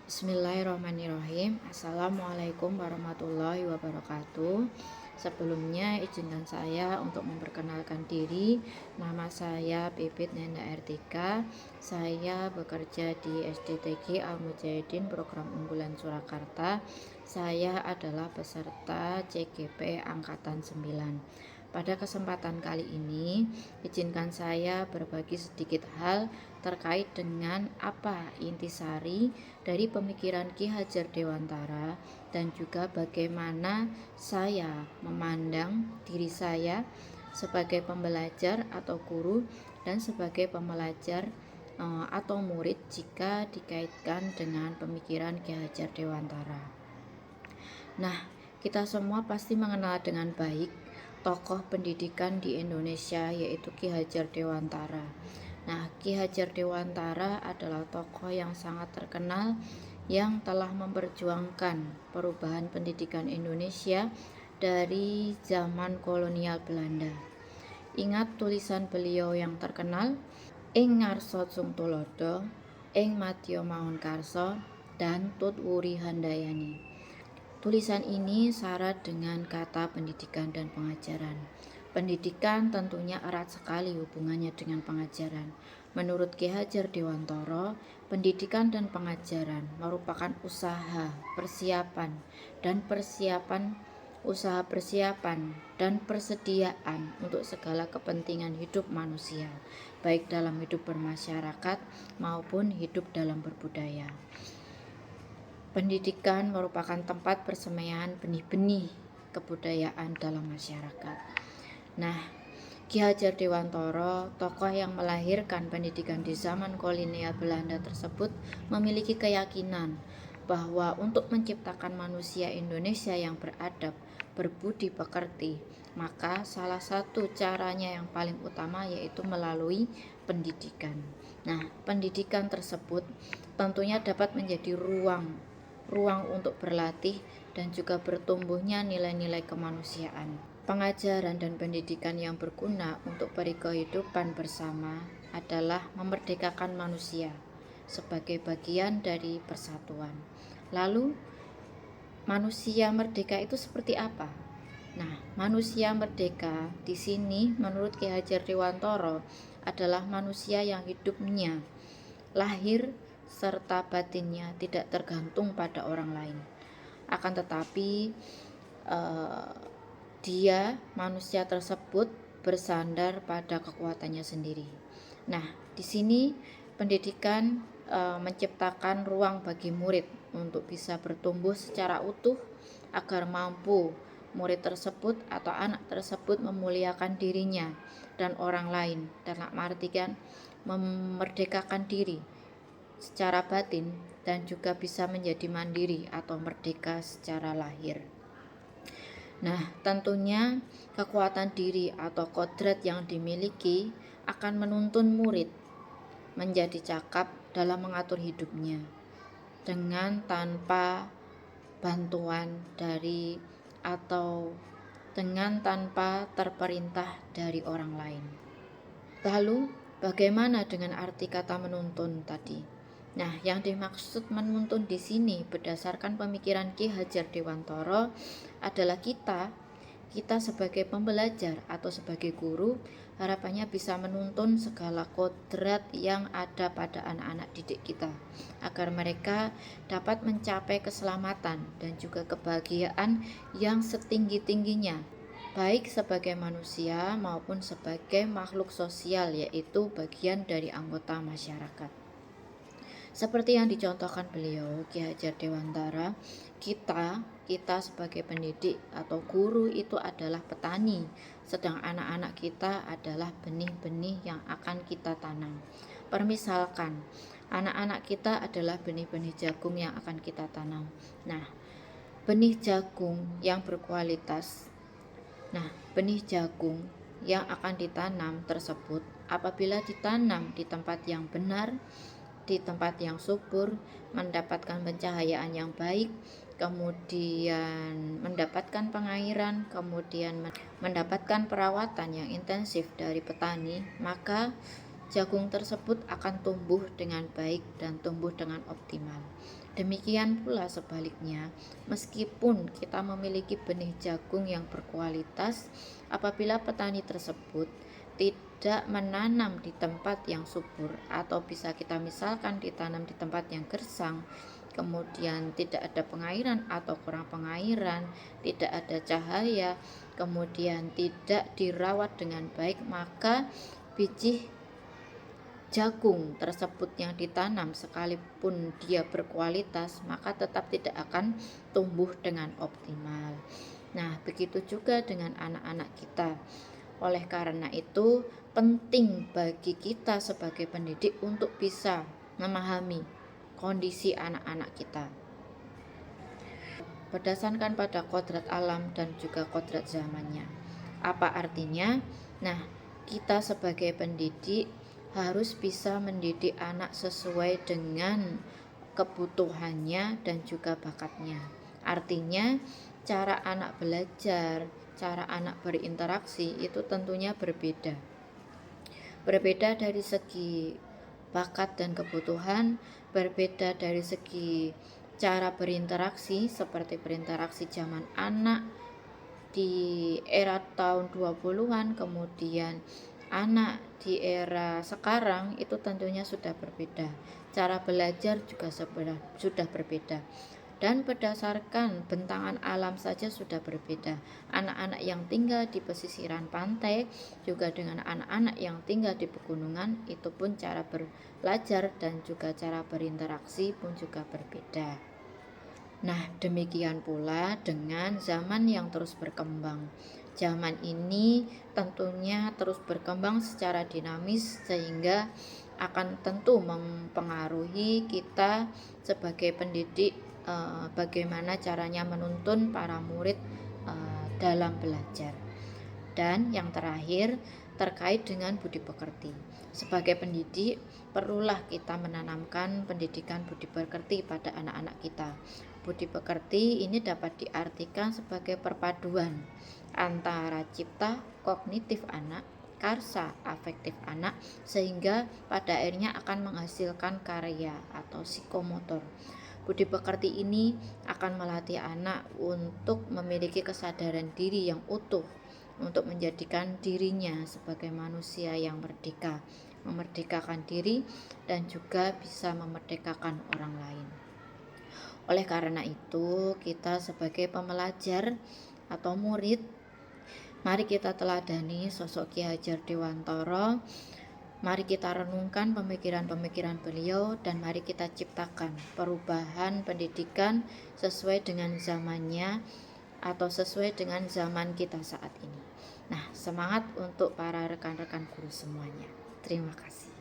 Bismillahirrahmanirrahim. Assalamualaikum warahmatullahi wabarakatuh. Sebelumnya izinkan saya untuk memperkenalkan diri. Nama saya Pipit Nenda Ertika. Saya bekerja di SDTG Al Mujahidin Program Unggulan Surakarta. Saya adalah peserta CGP Angkatan 9. Pada kesempatan kali ini, izinkan saya berbagi sedikit hal terkait dengan apa intisari dari pemikiran Ki Hajar Dewantara dan juga bagaimana saya memandang diri saya sebagai pembelajar atau guru dan sebagai pembelajar atau murid jika dikaitkan dengan pemikiran Ki Hajar Dewantara. Nah, kita semua pasti mengenal dengan baik tokoh pendidikan di Indonesia yaitu Ki Hajar Dewantara. Nah, Ki Hajar Dewantara adalah tokoh yang sangat terkenal yang telah memperjuangkan perubahan pendidikan Indonesia dari zaman kolonial Belanda. Ingat tulisan beliau yang terkenal, ing ngarsa sung tulodo, ing madya maun karso, dan tut wuri handayani. Tulisan ini syarat dengan kata pendidikan dan pengajaran. Pendidikan tentunya erat sekali hubungannya dengan pengajaran. Menurut Ki Hajar Dewantara, pendidikan dan pengajaran merupakan usaha persiapan dan persediaan untuk segala kepentingan hidup manusia, baik dalam hidup bermasyarakat maupun hidup dalam berbudaya. Pendidikan merupakan tempat persemaian benih-benih kebudayaan dalam masyarakat. Nah, Ki Hajar Dewantara, tokoh yang melahirkan pendidikan di zaman kolonial Belanda tersebut, memiliki keyakinan bahwa untuk menciptakan manusia Indonesia yang beradab, berbudi pekerti, maka salah satu caranya yang paling utama yaitu melalui pendidikan. Nah, pendidikan tersebut tentunya dapat menjadi ruang untuk berlatih dan juga bertumbuhnya nilai-nilai kemanusiaan. Pengajaran dan pendidikan yang berguna untuk berkehidupan bersama adalah memerdekakan manusia sebagai bagian dari persatuan. Lalu, manusia merdeka itu seperti apa? Nah, manusia merdeka di sini menurut Ki Hajar Dewantara adalah manusia yang hidupnya lahir serta batinnya tidak tergantung pada orang lain. Akan tetapi manusia tersebut bersandar pada kekuatannya sendiri. Nah, di sini pendidikan menciptakan ruang bagi murid untuk bisa bertumbuh secara utuh agar mampu murid tersebut atau anak tersebut memuliakan dirinya dan orang lain, dalam artian memerdekakan diri secara batin dan juga bisa menjadi mandiri atau merdeka secara lahir. Nah, tentunya kekuatan diri atau kodrat yang dimiliki akan menuntun murid menjadi cakap dalam mengatur hidupnya dengan tanpa bantuan dari atau dengan tanpa terperintah dari orang lain. Lalu, bagaimana dengan arti kata menuntun tadi? Nah, yang dimaksud menuntun di sini berdasarkan pemikiran Ki Hajar Dewantara adalah kita sebagai pembelajar atau sebagai guru harapannya bisa menuntun segala kodrat yang ada pada anak-anak didik kita agar mereka dapat mencapai keselamatan dan juga kebahagiaan yang setinggi-tingginya, baik sebagai manusia maupun sebagai makhluk sosial, yaitu bagian dari anggota masyarakat. Seperti yang dicontohkan beliau, Ki Hajar Dewantara, kita sebagai pendidik atau guru itu adalah petani, sedang anak-anak kita adalah benih-benih yang akan kita tanam. Permisalkan, anak-anak kita adalah benih-benih jagung yang akan kita tanam. Nah, benih jagung yang berkualitas, benih jagung yang akan ditanam tersebut apabila ditanam di tempat yang benar, di tempat yang subur, mendapatkan pencahayaan yang baik, kemudian mendapatkan pengairan, kemudian mendapatkan perawatan yang intensif dari petani, maka jagung tersebut akan tumbuh dengan baik dan tumbuh dengan optimal. Demikian pula sebaliknya, meskipun kita memiliki benih jagung yang berkualitas, apabila petani tersebut tidak menanam di tempat yang subur, atau bisa kita misalkan ditanam di tempat yang gersang, kemudian tidak ada pengairan atau kurang pengairan, tidak ada cahaya, kemudian tidak dirawat dengan baik, maka biji jagung tersebut yang ditanam sekalipun dia berkualitas, maka tetap tidak akan tumbuh dengan optimal. Nah, begitu juga dengan anak-anak kita. Oleh karena itu, penting bagi kita sebagai pendidik untuk bisa memahami kondisi anak-anak kita berdasarkan pada kodrat alam dan juga kodrat zamannya. Apa artinya? Nah, kita sebagai pendidik harus bisa mendidik anak sesuai dengan kebutuhannya dan juga bakatnya. Artinya, cara anak belajar, cara anak berinteraksi itu tentunya berbeda. Berbeda dari segi bakat dan kebutuhan, berbeda dari segi cara berinteraksi, seperti berinteraksi zaman anak di era tahun 20-an, kemudian anak di era sekarang itu tentunya sudah berbeda. Cara belajar juga sudah berbeda. Dan berdasarkan bentangan alam saja sudah berbeda. Anak-anak yang tinggal di pesisiran pantai juga dengan anak-anak yang tinggal di pegunungan, itu pun cara belajar dan juga cara berinteraksi pun juga berbeda. Nah, demikian pula dengan zaman yang terus berkembang. Zaman ini tentunya terus berkembang secara dinamis, sehingga akan tentu mempengaruhi kita sebagai pendidik, bagaimana caranya menuntun para murid dalam belajar. Dan yang terakhir, terkait dengan budi pekerti. Sebagai pendidik, perlulah kita menanamkan pendidikan budi pekerti pada anak-anak kita. Budi pekerti ini dapat diartikan sebagai perpaduan antara cipta kognitif anak, karsa afektif anak, sehingga pada akhirnya akan menghasilkan karya atau psikomotor. Budi pekerti ini akan melatih anak untuk memiliki kesadaran diri yang utuh, untuk menjadikan dirinya sebagai manusia yang merdeka, memerdekakan diri dan juga bisa memerdekakan orang lain. Oleh karena itu, kita sebagai pembelajar atau murid, mari kita teladani sosok Ki Hajar Dewantara. Mari kita renungkan pemikiran-pemikiran beliau, dan mari kita ciptakan perubahan pendidikan sesuai dengan zamannya atau sesuai dengan zaman kita saat ini. Nah, semangat untuk para rekan-rekan guru semuanya. Terima kasih.